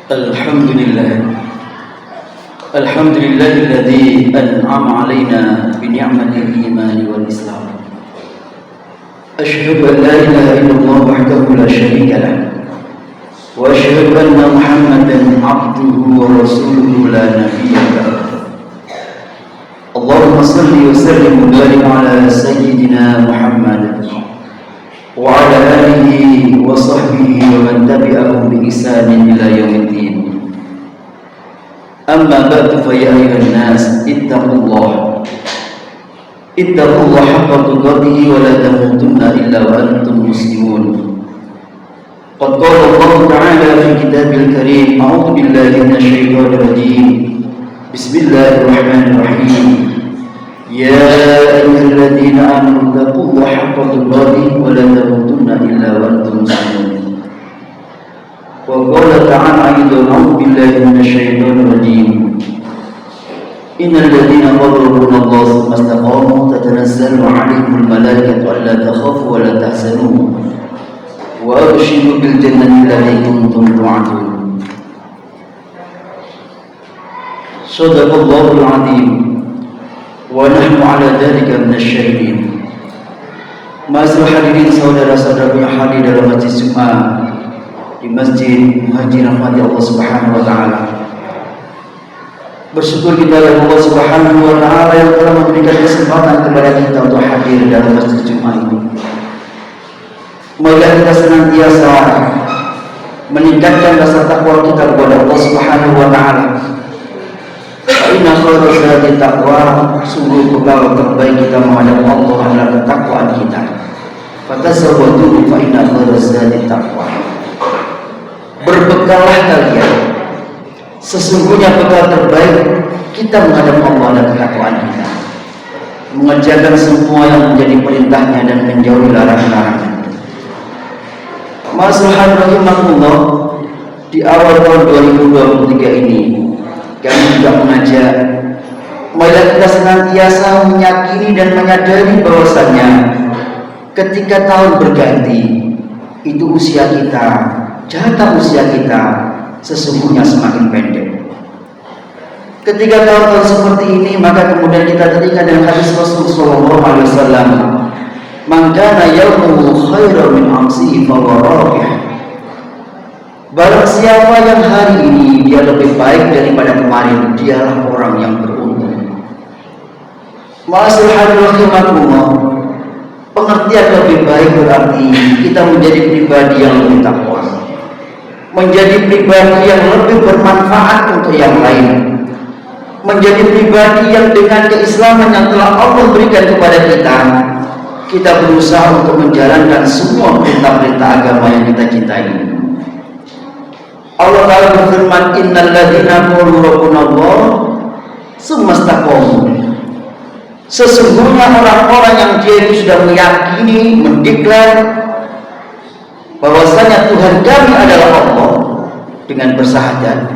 الحمد لله الذي أنعم علينا بنعمة الإيمان والإسلام. أشهد أن لا إله إلا الله وحده لا شريك له، وأشهد أن محمدا عبده ورسوله لا نبي له. اللهم صل وسلم وبارك على سيدنا محمد وعلى آله وصحبه ومن تبعهم بإحسان إلى يوم الدين. أما بعد فيا أيها الناس اتقوا الله حق تقاته ولا تموتن إلا وأنتم مسلمون. قد قال الله تعالى في كتابه الكريم: أعوذ بالله من الشيطان الرجيم، بسم الله الرحمن الرحيم. يا أيها الذين آمنوا اتقوا الله حق تقاته ولا تموتن إلا وأنتم مسلمون. وقال تعالى أيضا: أعوذ بالله من الشيطان الرجيم، إن الذين قالوا ربنا الله ثم استقاموا تتنزل عليهم الملائكة ألا تخافوا ولا تحزنوا وأبشروا بالجنة التي كنتم توعدون. صدق الله العظيم ونحن على ذلك من الشاهدين. Masyaallah hadirin saudara-saudaraku yang hadir dalam majlis Jumat di Masjid Haji Rahmati Allah Subhanahu wa taala. Bersyukur kita kepada Allah Subhanahu wa taala yang telah memberikan kesempatan kepada kita untuk hadir dalam Masjid Jumat ini. Semoga kita senantiasa meningkatkan rasa takwa kita kepada Allah Subhanahu wa taala. Inna khairal zadi taqwa, sungguh bekal terbaik kita menghadap Allah adalah ketakwaan kita. Fatazawwadu fa inna khairal zadi taqwa. Berbekallah kalian, sesungguhnya bekal terbaik kita menghadap Allah adalah ketakwaan kita. Mengerjakan semua yang menjadi perintahnya dan menjauhi larangan-larangan. Masyaallah rahimahullah, di awal tahun 2023 ini kami juga mengajak marilah kita senantiasa meyakini dan menyadari bahwasannya ketika tahun berganti itu usia kita, jatah usia kita sesungguhnya semakin pendek. Ketika tahun-tahun seperti ini, maka kemudian kita teringat dengan hadis Rasulullah SAW, "Man kana yawmuhu khairan min amsihi fahuwa rabih." Barang siapa yang hari ini dia lebih baik daripada kemarin, dialah orang yang beruntung. Masyaallah rahimakumullah, pengertian lebih baik berarti kita menjadi pribadi yang lebih takwa, menjadi pribadi yang lebih bermanfaat untuk yang lain, menjadi pribadi yang dengan keislaman yang telah Allah berikan kepada kita berusaha untuk menjalankan semua perintah-perintah agama yang kita cintai. Allah Ta'ala berfirman, innal ladzina qalu rabbuna Allah tsumma istaqamu. Sesungguhnya orang-orang yang dia itu sudah meyakini, mendeklar bahwasanya Tuhan kami adalah Allah dengan bersahadat.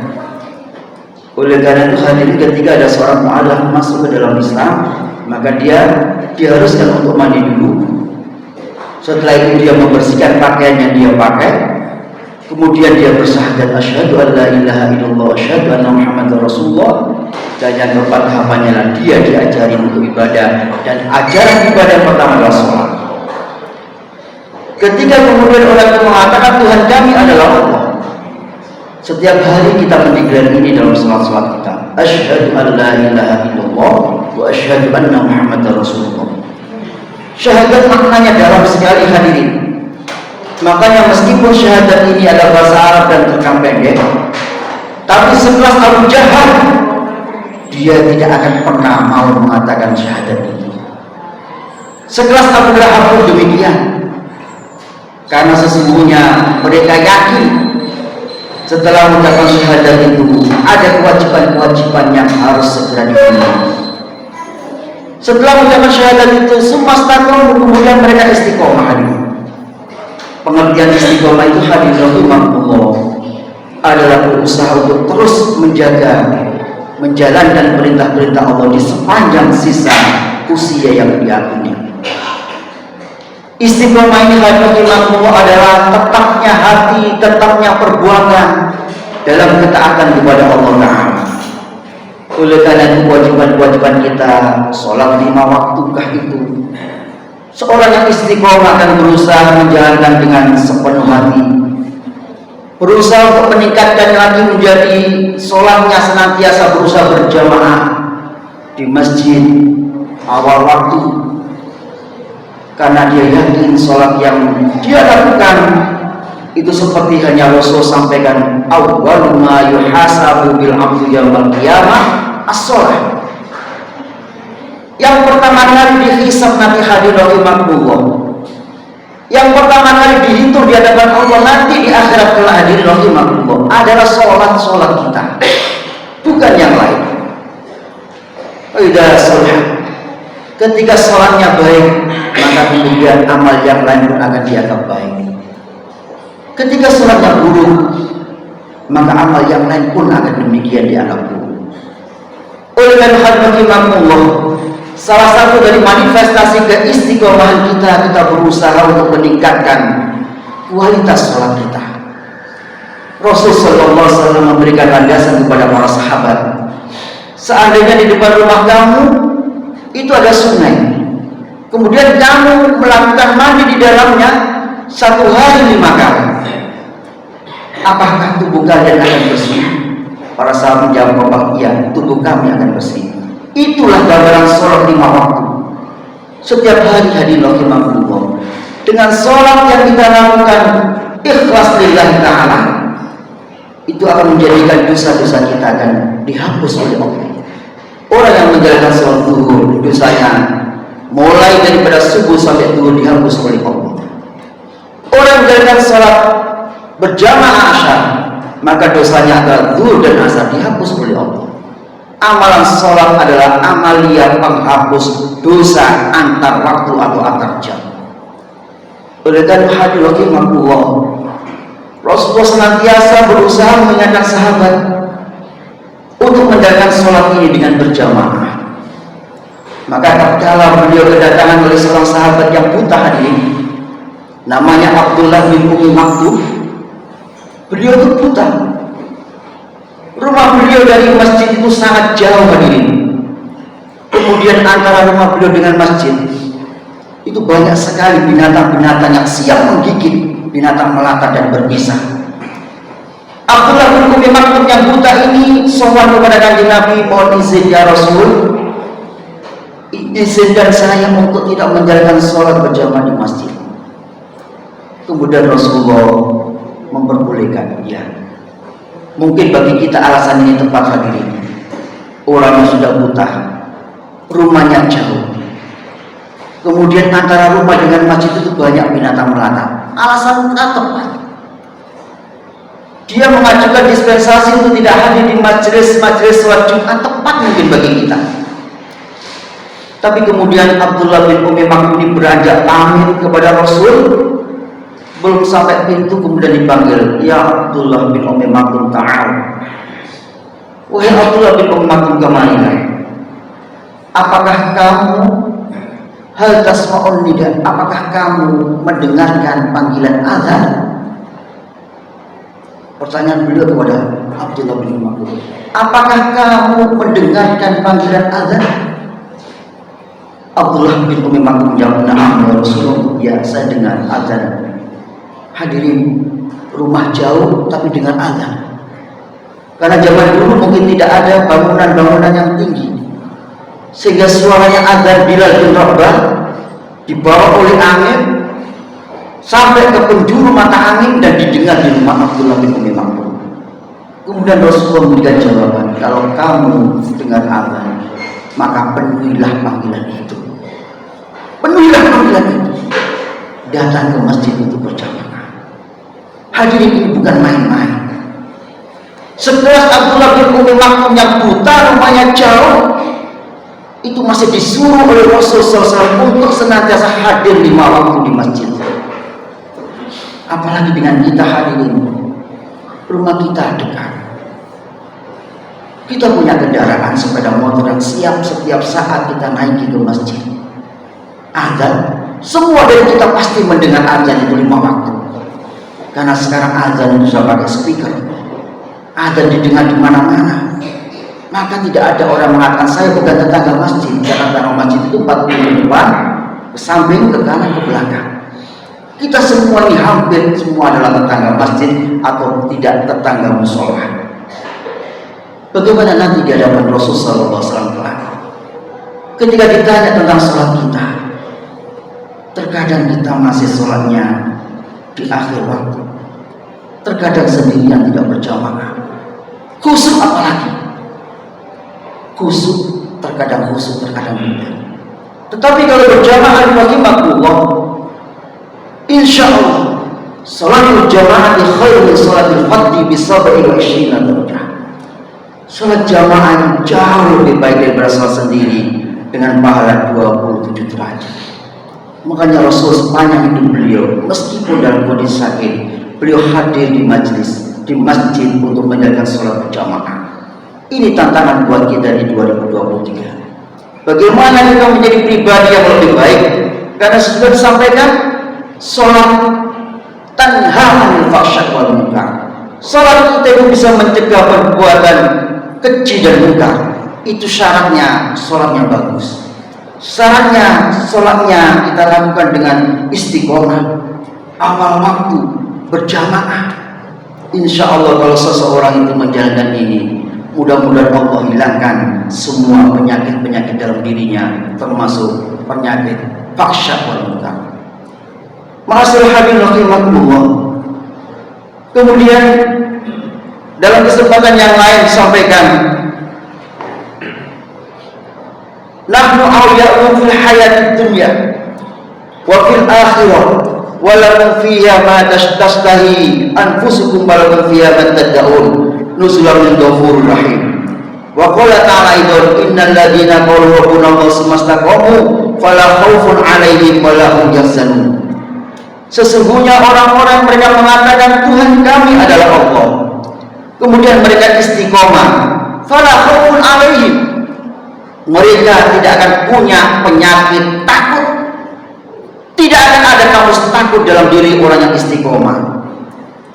Oleh karena itu hadirin, ketika ada seorang mu'alaf masuk ke dalam Islam, maka dia diharuskan untuk mandi dulu. Setelah itu dia membersihkan pakaian yang dia pakai. Kemudian dia bersyahadat asyhadu an la ilaha illallah wa asyhadu anna Muhammadar Rasulullah. Dan yang keempat tahapannya lah dia diajari untuk ibadah, dan ajaran ibadah pertama adalah sholat. Ketika kemudian orang itu mengatakan Tuhan kami adalah Allah, setiap hari kita mendeklar ini dalam sholat-sholat kita. Asyhadu an la ilaha illallah wa asyhadu anna Muhammadar Rasulullah. Syahadat maknanya dalam sekali hadirin. Makanya meskipun syahadat ini adalah bahasa Arab dan terkam pendek, tapi sekelas Abu Jahal dia tidak akan pernah mau mengatakan syahadat itu. Sekelas Abu Lahab pun demikian, karena sesungguhnya mereka yakin setelah mengucapkan syahadat itu ada kewajiban-kewajiban yang harus segera dipenuhi. Setelah mengucapkan syahadat itu semua kemudian mereka istiqomah. Pengertian istiqomah itu hadisahullah adalah berusaha untuk terus menjalankan perintah-perintah Allah di sepanjang sisa usia yang dia punya. Istiqomah ini adalah tetapnya hati, tetapnya perbuatan dalam ketaatan kepada Allah Ta'ala. Oleh karena itu kewajiban-kewajiban kita, sholat 5 waktukah itu, seorang yang istiqomah akan berusaha menjalankan dengan sepenuh hati, berusaha untuk meningkatkan lagi menjadi sholatnya senantiasa berusaha berjamaah di masjid awal waktu, karena dia yakin sholat yang dia lakukan itu seperti hanya Rasul sampaikan, awwalu ma yuhasabu bil 'abdu yaumil qiyamah as-shalah. Yang pertama kali dihisab nanti hadir rahimahullah, yang pertama kali dihitung di hadapan Allah nanti di akhirat kelak hadir rahimahullah adalah sholat kita, bukan yang lain. Idza sholat, ketika sholatnya baik, maka kemudian amal yang lain pun akan dianggap baik. Ketika sholatnya buruk, maka amal yang lain pun akan demikian dianggap buruk. Oleh karena itu, salah satu dari manifestasi keistiqomahan kita berusaha untuk meningkatkan kualitas sholat kita. Rasulullah SAW memberikan landasan kepada para sahabat. Seandainya di depan rumah kamu itu ada sungai, kemudian kamu melakukan mandi di dalamnya 1 hari 5 kali, apakah tubuh kalian akan bersih? Para sahabat menjawab, iya, tubuh kami akan bersih. Itulah gambaran sholat 5 waktu. Setiap hari hadir rahimahullah. Dengan sholat yang kita lakukan ikhlas lillahi ta'ala, itu akan menjadikan dosa-dosa kita akan dihapus oleh Allah. Orang yang menjalankan sholat zuhur, dosanya mulai daripada subuh sampai zuhur dihapus oleh Allah. Orang yang menjalankan sholat berjamaah asyar, maka dosanya adalah zuhur dan asar dihapus oleh Allah. Amalan sholat adalah amalia penghapus dosa antar waktu atau antar jam. Oleh karena hadir rahimahullah, Rasulullah senantiasa berusaha mengingatkan sahabat untuk menjalankan sholat ini dengan berjamaah. Maka tatkala beliau kedatangan oleh seorang sahabat yang buta hadirin, namanya Abdullah bin Ummi Maktum. Beliau itu buta. Rumah beliau dari masjid itu sangat jauh hadirin. Kemudian antara rumah beliau dengan masjid itu banyak sekali binatang-binatang yang siap menggigit, binatang melata dan berbisa. Abdullah bin Ummi Maktum yang buta ini sowan kepada Kanjeng Nabi, mohon izin ya Rasul, izinkan saya untuk tidak menjalankan sholat berjamaah di masjid. Kemudian Rasulullah memperbolehkan. Ya, mungkin bagi kita alasan ini tepat hadirin. Orang yang sudah buta, rumahnya jauh, kemudian antara rumah dengan masjid itu banyak binatang melata. Alasan tepat. Dia mengajukan dispensasi untuk tidak hadir di majelis sholat Jumat, tepat mungkin bagi kita. Tapi kemudian Abdullah bin Ummi Maktum ini beranjak pamit kepada Rasul. Belum sampai pintu kemudian dipanggil, ya Abdullah bin Ummi Maktum ta'al. Wahai Abdullah bin Ummi Maktum, kemana? Apakah kamu hal tasma'un nida? Apakah kamu mendengarkan panggilan azan? Pertanyaan beliau kepada Abdullah bin Ummi Maktum, apakah kamu mendengarkan panggilan azan? Abdullah bin Ummi Maktum menjawab, na'am ya Rasulullah, ya saya dengar azan. Hadirin, rumah jauh tapi dengan azan. Karena zaman dulu mungkin tidak ada bangunan-bangunan yang tinggi, sehingga suaranya azan Bilal bin Rabah dibawa oleh angin sampai ke penjuru mata angin dan didengar di rumah Abdullah bin Ummi Maktum. Kemudian Rasulullah memberikan jawaban, kalau kamu dengar azan, maka penuhilah panggilan itu. Penuhilah panggilan itu. Datang ke masjid untuk berjamaah. Hadirin, ini bukan main-main. Setelah Abdullah bin Ummi Maktum yang buta, rumahnya jauh, itu masih disuruh oleh Rasulullah SAW untuk senantiasa hadir 5 waktu di masjid. Apalagi dengan kita hadirin, rumah kita dekat. Kita punya kendaraan sepeda motor yang siap setiap saat kita naiki ke masjid. Azan, semua dari kita pasti mendengar azan itu 5 waktu. Karena sekarang azan itu sudah pakai speaker. adzan didengar di mana-mana, maka tidak ada orang mengatakan saya bukan tetangga masjid, karena tetangga masjid itu 40 ke depan, ke samping, ke kanan, ke belakang. Kita semua ini hampir semua adalah tetangga masjid atau tidak tetangga musola. Bagaimana nanti di hadapan Rasulullah SAW ketika ditanya tentang sholat kita, terkadang kita masih sholatnya di akhir waktu, terkadang sendirian tidak berjamaah. Khusyuk apalagi? Khusyuk, terkadang tidak. Tetapi kalau berjamaah bagi makhluk, insya Allah salatul jamaah khairu min salatil fardhi bi 27 darajah. Salat jamaah jauh lebih baik daripada salat sendiri dengan pahala 27 derajat. Makanya Rasul sepanjang hidup beliau, meskipun dalam kondisi sakit, beliau hadir di majelis, di masjid untuk menjalankan salat berjamaah. Ini tantangan buat kita di 2023. Bagaimana kita menjadi pribadi yang lebih baik? Karena sudah disampaikan, salat tanha 'anil fahsya'i wal munkar. Salat kita itu bisa mencegah perbuatan keji dan munkar. Itu syaratnya salatnya bagus. Syaratnya salatnya kita lakukan dengan istiqomah, awal waktu, berjamaah. Insya Allah kalau seseorang itu menjalankan ini, mudah-mudahan Allah hilangkan semua penyakit-penyakit dalam dirinya, termasuk penyakit fahsya wal munkar. Ma'asyiral hadirin rahimakumullah. Kemudian dalam kesempatan yang lain disampaikan, nahnu awliya'u fil hayatid dunya wa fil akhirah wa lakum fiha ma tashtahi anfusukum wa lakum fiha ma tad'un nuzulan min ghafurur rahim. Wa qala ta'ala innal ladzina qalu rabbuna Allah sumastaqamu fala khaufun 'alaihim wa la hum yahzanun. Sesungguhnya orang-orang mereka mengatakan Tuhan kami adalah Allah, kemudian mereka istiqomah, fala khaufun 'alaihim, mereka tidak akan punya penyakit takut. Tidak akan ada kamus takut dalam diri orang yang istiqomah.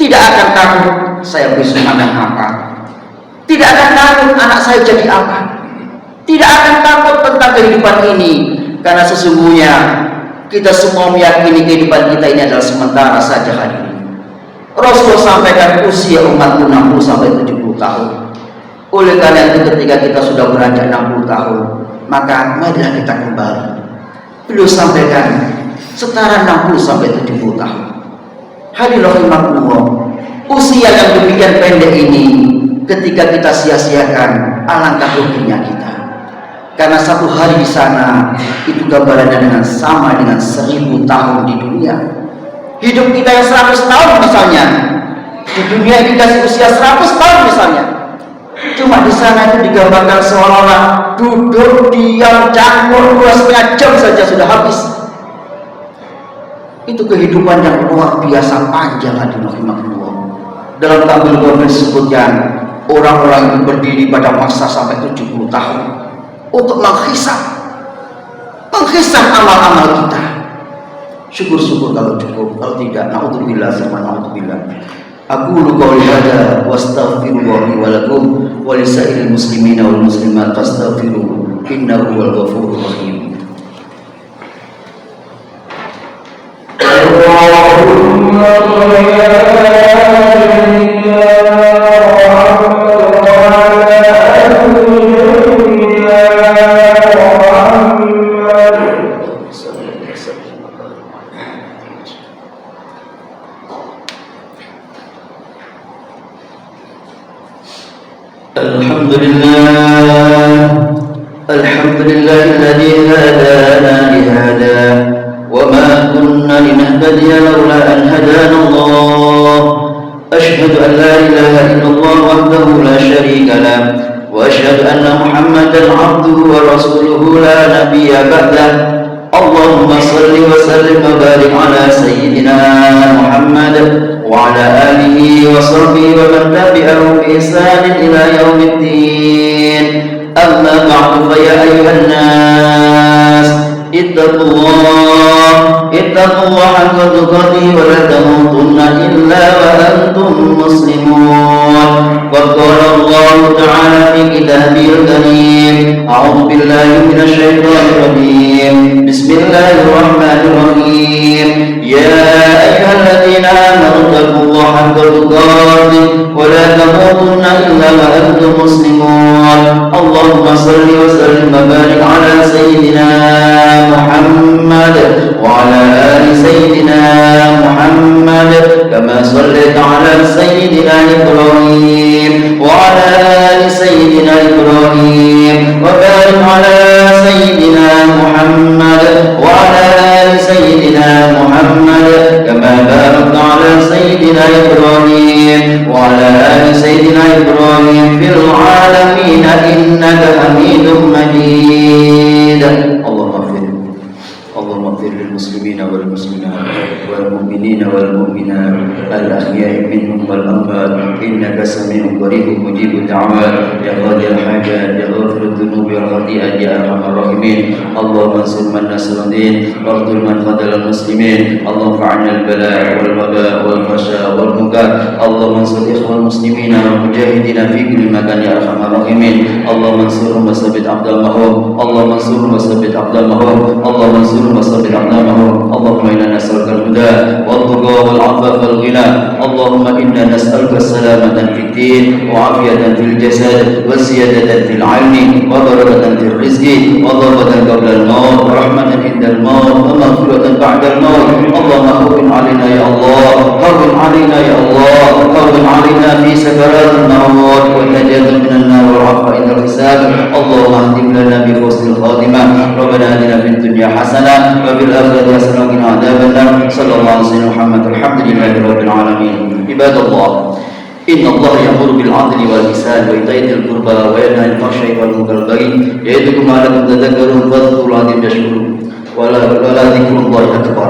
Tidak akan takut saya besok akan apa, tidak akan takut anak saya jadi apa, tidak akan takut tentang kehidupan ini, karena sesungguhnya kita semua meyakini kehidupan kita ini adalah sementara saja hadirin. Rasulullah sampaikan usia umatku 60 sampai 70 tahun. Oleh karena itu ketika kita sudah beranjak 60 tahun, maka marilah kita kembali. Beliau sampaikan setara 60 sampai 70 tahun. Hadirin rahimakumullah, usia yang demikian pendek ini ketika kita sia-siakan, alangkah ruginya kita. Karena satu hari di sana itu gambarannya dengan sama dengan 1000 tahun di dunia. Hidup kita yang 100 tahun misalnya, di dunia kita usia 100 tahun misalnya, cuma di sana itu digambarkan seolah-olah duduk diam campur 2,5 jam saja sudah habis. Itu kehidupan yang luar biasa panjang hadirin rahimakumullah. Dalam tampil Qur'an disebutkan orang-orang itu berdiri pada masa sampai 70 tahun untuk menghisab amal-amal kita. Syukur-syukur kalau cukup, kalau tidak naudzubillah sama naudzubillah. Aqulu qouli hadza wastaghfirullahi wa lakum wa lisairil muslimina wal muslimat fastaghfiruhu innahu huwal ghafurur rahim. Allahumma shalli Alhamdulillahilladzi hadana lihada wa ma kunna linahtadiya laula an hadana Allah. Asyhadu an la ilaha illallah wahdahu la syarika lah wa asyhadu anna Muhammadan 'abduhu wa rasuluhu la nabiyya ba'dah. Allahumma shalli wa sallim wa barik ala sayyidina Muhammad wa ala alihi wa sahbihi wa man tabi'ahum bi ihsanin ila yaumiddin. Amma ba'du, fa ya ayyuhan nas ittaqullah haqqa tuqatih wa la tamutunna illa wa antum muslimun. Wa تقاته ولا تموتن إلا وأنتم مسلمون. اللهم صل وسلم وبارك على سيدنا محمد وعلى آل سيدنا محمد كما صليت على سيدنا إبراهيم وعلى آل سيدنا إبراهيم وبارك على سيدنا محمد وعلى آل سيدنا محمد كما باركت على سيدنا إبراهيم وعلى آل سيدنا إبراهيم في العالمين إنك حميد مجيد. اللهم اغفر للمسلمين والمسلمات والمؤمنين والمؤمنات الأحياء منهم والأموات إنك سميع قريب مجيب الدعوات يا قاضي الحاجات يا غافر الذنوب والخطيئات يا أرحم الراحمين. اللهم انصر من نصر الدين واخذل من خذل المسلمين. اللهم ارفع عنا البلاء والوباء والفحشاء والمنكر. اللهم انصر الإخوة المسلمين والمجاهدين في كل مكان يا أرحم الراحمين. اللهم انصرهم وثبت أقدامهم. اللهم انصرهم وثبت أقدامهم. اللهم انصرهم وثبت أقدامهم. اللهم إنا نسألك الهدى والتقى والعفاف والغنى. اللهم إنا نسألك السلامة في الدين وعافية في الجسد وزيادة في العلم وبركة في الرزق وضربة قبل الموت ورحمة عند الموت ومغفرة بعد الموت. اللهم هون علينا يا الله، هون علينا يا الله، هون علينا في سكرات الموت والنجاة من النار والعفو عند الحساب. اللهم اهدم لنا بحسن الخاتمة. ربنا آتنا في الدنيا حسنة وفي الآخرة حسنة وقنا عذاب النار. صلى الله على سيدنا محمد. الحمد لله رب العالمين. عباد الله، إن الله يأمر بالعدل والإحسان وإيتاء ذي القربى وينهى عن الفحشاء والمنكر والبغي يعظكم لعلكم تذكرون. فاذكروا الله يذكركم ولا ذكر الله أكبر.